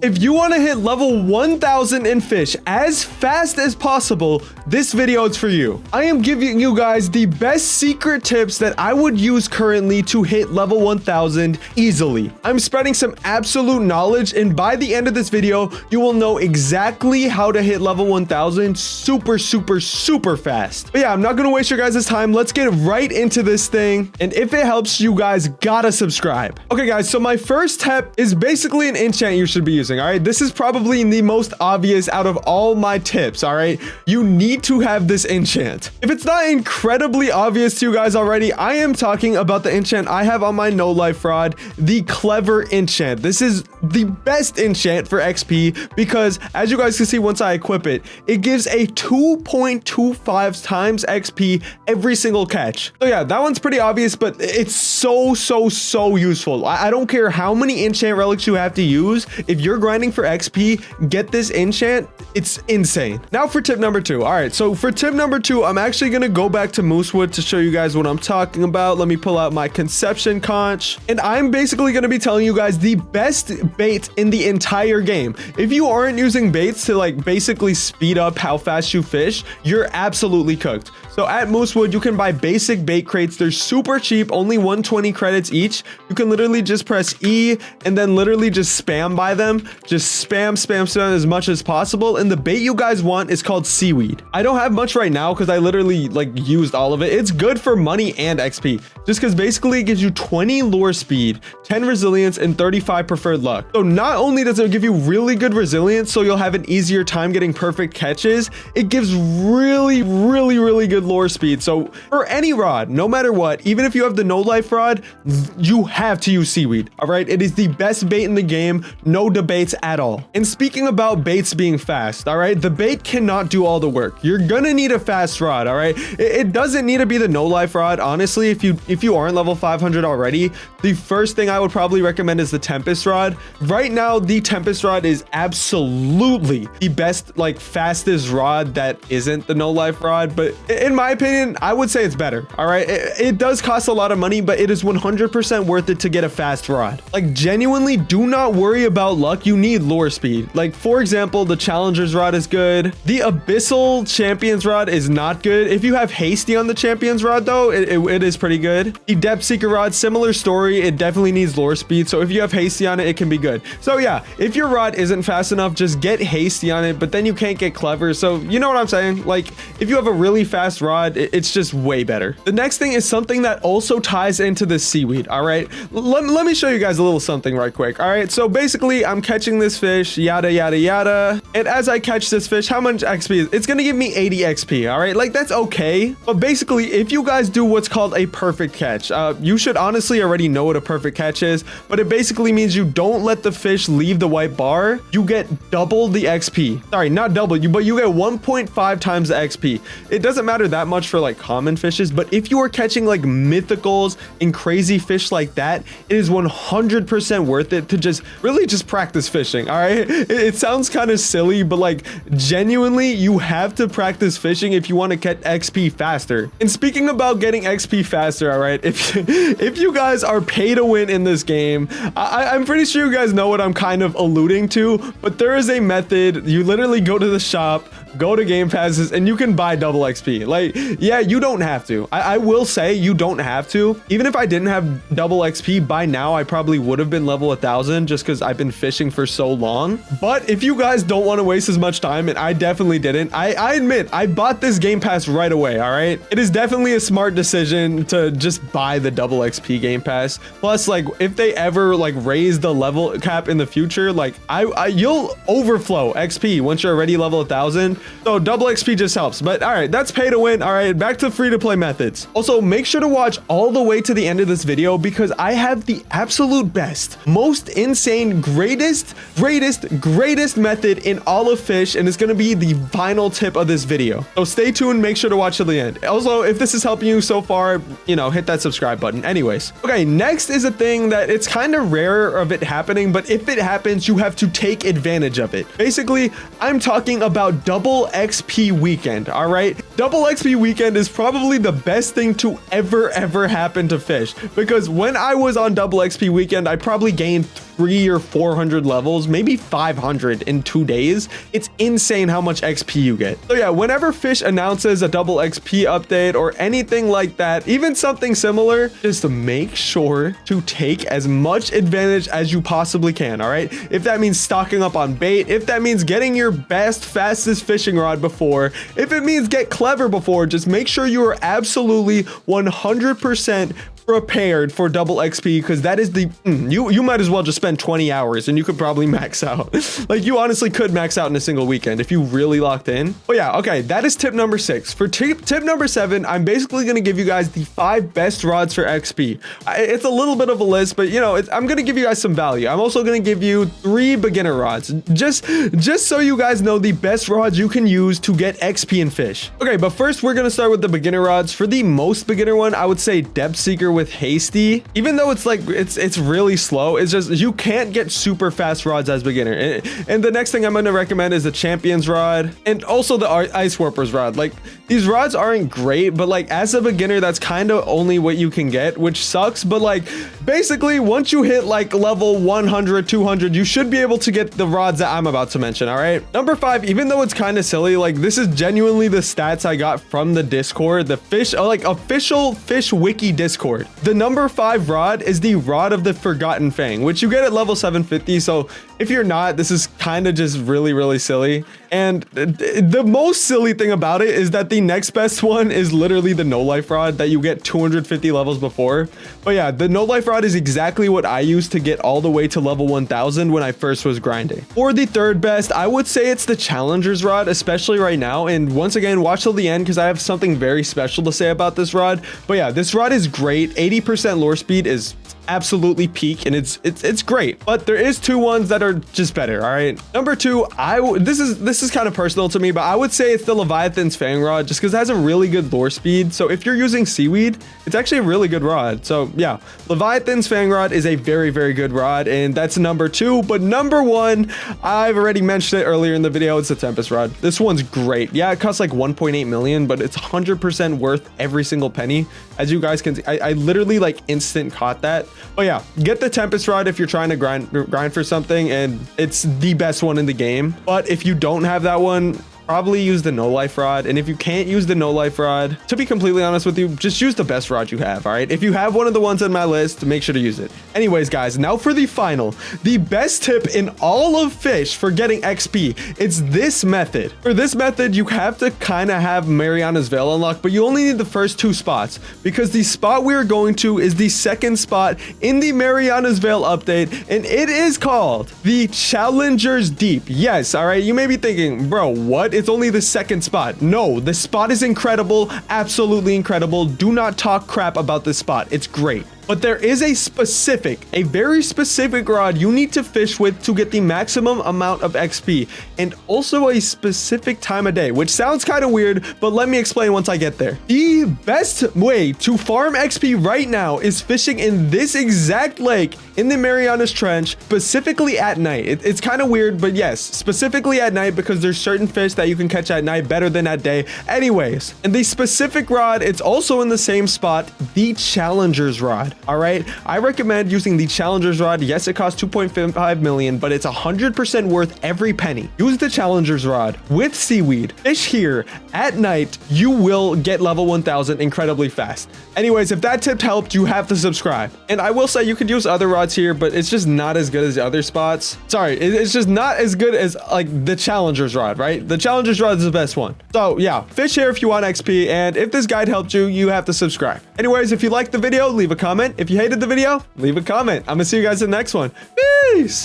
If you want to hit level 1000 in Fish as fast as possible, this video is for you. I am giving you guys the best secret tips that I would use currently to hit level 1000 easily. I'm spreading some absolute knowledge, and by the end of this video, you will know exactly how to hit level 1000 super fast. But yeah, I'm not going to waste your guys' time. Let's get right into this thing. And if it helps, you guys gotta subscribe. Okay, guys, so my first tip is basically an enchant you should be using. All right, this is probably the most obvious out of all my tips. All right, you need to have this enchant. If it's not incredibly obvious to you guys already, I am talking about the enchant I have on my no life rod, the clever enchant. This is the best enchant for XP because, as you guys can see, once I equip it, it gives a 2.25 times XP every single catch. So yeah, that one's pretty obvious, but it's so useful. I don't care how many enchant relics you have to use. If you're grinding for XP, get this enchant. It's insane. Now for tip number 2. All right, so for tip number 2, I'm actually gonna go back to Moosewood to show you guys what I'm talking about. Let me pull out my conception conch, and I'm basically gonna be telling you guys the best bait in the entire game. If you aren't using baits to like basically speed up how fast you fish, you're absolutely cooked. So at Moosewood, you can buy basic bait crates. They're super cheap, only 120 credits each. You can literally just press E and then literally just spam by them. Just spam as much as possible. And the bait you guys want is called seaweed. I don't have much right now because I literally like used all of it. It's good for money and XP, just because basically it gives you 20 lure speed, 10 resilience, and 35 preferred luck. So not only does it give you really good resilience, so you'll have an easier time getting perfect catches, it gives really good lure speed. So for any rod, no matter what, even if you have the no life rod, you have to use seaweed. All right, it is the best bait in the game, no debates at all. And speaking about baits being fast, all right, the bait cannot do all the work. You're gonna need a fast rod. All right, it doesn't need to be the no life rod. Honestly, if you aren't level 500 already, the first thing I would probably recommend is the Tempest rod. Right now, the Tempest rod is absolutely the best, like fastest rod that isn't the no life rod. But in my opinion, I would say it's better. All right, it does cost a lot of money, but it is 100% worth it to get a fast rod. Like genuinely, do not worry about luck. You need lure speed. Like for example, the Challenger's rod is good. The Abyssal Champion's rod is not good. If you have Hasty on the Champion's rod though, it is pretty good. The Depth Seeker rod, similar story. It definitely needs lure speed. So if you have Hasty on it, it can be good. So yeah, if your rod isn't fast enough, just get Hasty on it, but then you can't get Clever. So you know what I'm saying? Like if you have a really fast rod, it's just way better. The next thing is something that also ties into the seaweed. All right, let me show you guys a little something right quick. All right, so basically I'm catching this fish, yada yada, and as I catch this fish, how much XP is it's gonna give me 80 XP. All right, like that's okay, but basically if you guys do what's called a perfect catch, you should honestly already know what a perfect catch is, but it basically means you don't let the fish leave the white bar. You get double the XP. Sorry, not double, but you get 1.5 times the XP. It doesn't matter that much for like common fishes, but if you are catching like mythicals and crazy fish like that, it is 100% worth it to just really just practice fishing. All right, it sounds kind of silly, but like genuinely you have to practice fishing if you want to get XP faster. And speaking about getting XP faster, all right, if you guys are pay to win in this game, I'm pretty sure you guys know what I'm kind of alluding to, but there is a method. You literally go to the shop, go to game passes, and you can buy double XP. Like, yeah, you don't have to. I will say you don't have to. Even if I didn't have double XP by now, I probably would have been level 1000 just because I've been fishing for so long. But if you guys don't want to waste as much time, and I definitely didn't, I admit I bought this game pass right away. All right, it is definitely a smart decision to just buy the double XP game pass. Plus, like if they ever like raise the level cap in the future, like you'll overflow XP once you're already level 1000. So double XP just helps. But all right, that's pay to win. All right, back to free to play methods. Also, make sure to watch all the way to the end of this video because I have the absolute best, most insane, greatest method in all of Fish, and it's going to be the final tip of this video. So stay tuned, make sure to watch till the end. Also, if this is helping you so far, you know, hit that subscribe button. Anyways, okay, next is a thing that it's kind of rare of it happening, but if it happens, you have to take advantage of it. Basically, I'm talking about double XP weekend. All right, double XP weekend is probably the best thing to ever happen to Fish, because when I was on double XP weekend, I probably gained 300 or 400 levels, maybe 500 in 2 days. It's insane how much XP you get. So yeah, whenever Fisch announces a double XP update or anything like that, even something similar, just to make sure to take as much advantage as you possibly can. All right, if that means stocking up on bait, if that means getting your best, fastest fishing rod before, if it means get clever before, just make sure you are absolutely 100% prepared for double XP, because that is the you might as well just spend 20 hours and you could probably max out. Like, you honestly could max out in a single weekend if you really locked in. But yeah, okay, that is tip number 6. For tip number 7, I'm basically going to give you guys the 5 best rods for XP. It's a little bit of a list, but you know, I'm going to give you guys some value. I'm also going to give you 3 beginner rods, just so you guys know the best rods you can use to get XP in Fisch. Okay, but first we're going to start with the beginner rods. For the most beginner one, I would say Depth Seeker with Hasty. Even though it's like it's really slow, it's just you can't get super fast rods as beginner. And the next thing I'm going to recommend is the Champions rod and also the Ice Warpers rod. Like, these rods aren't great, but like as a beginner, that's kind of only what you can get, which sucks. But like, basically, once you hit like level 100, 200, you should be able to get the rods that I'm about to mention. All right, number 5, even though it's kind of silly, like this is genuinely the stats I got from the Discord, the Fisch, like official Fisch wiki Discord. The number 5 rod is the Rod of the Forgotten Fang, which you get at level 750. So if you're not, this is kind of just really silly. And the most silly thing about it is that the next best one is literally the No Life rod that you get 250 levels before. But yeah, the No Life rod is exactly what I used to get all the way to level 1000 when I first was grinding. For the third best, I would say it's the Challenger's rod, especially right now. And once again, watch till the end because I have something very special to say about this rod. But yeah, this rod is great. 80% lure speed is absolutely peak, and it's great. But there is 2 ones that are just better. All right, number 2, this is kind of personal to me, but I would say it's the Leviathan's Fang rod, just because it has a really good lure speed. So if you're using seaweed, it's actually a really good rod. So yeah, Leviathan's Fang rod is a very good rod, and that's number 2. But number 1, I've already mentioned it earlier in the video, it's the Tempest rod. This one's great. Yeah, it costs like 1.8 million, but it's 100% worth every single penny. As you guys can see, I literally like instant caught that. But yeah, get the Tempest rod if you're trying to grind for something, and it's the best one in the game. But if you don't have that one, probably use the No Life rod. And if you can't use the No Life rod, to be completely honest with you, just use the best rod you have. All right, if you have one of the ones on my list, make sure to use it. Anyways, guys, now for the final, the best tip in all of Fisch for getting XP. It's this method. For this method, you have to kind of have Mariana's Veil unlocked, but you only need the first 2 spots, because the spot we're going to is the second spot in the Mariana's Veil update, and it is called the Challenger's Deep. Yes, all right, you may be thinking, bro, what? It's only the second spot. No, the spot is incredible, absolutely incredible. Do not talk crap about this spot. It's great. But there is a very specific rod you need to fish with to get the maximum amount of XP, and also a specific time of day, which sounds kind of weird, but let me explain once I get there. The best way to farm XP right now is fishing in this exact lake in the Marianas Trench, specifically at night. It's kind of weird, but yes, specifically at night, because there's certain fish that you can catch at night better than at day. Anyways, and the specific rod, it's also in the same spot, the Challenger's rod. All right, I recommend using the Challenger's rod. Yes, it costs 2.5 million, but it's 100% worth every penny. Use the Challenger's rod with seaweed. Fish here at night. You will get level 1000 incredibly fast. Anyways, if that tip helped, you have to subscribe. And I will say you could use other rods here, but it's just not as good as the other spots. Sorry, it's just not as good as like the Challenger's rod, right? The Challenger's rod is the best one. So yeah, fish here if you want XP, and if this guide helped you, you have to subscribe. Anyways, if you liked the video, leave a comment. If you hated the video, leave a comment. I'm gonna see you guys in the next one. Peace.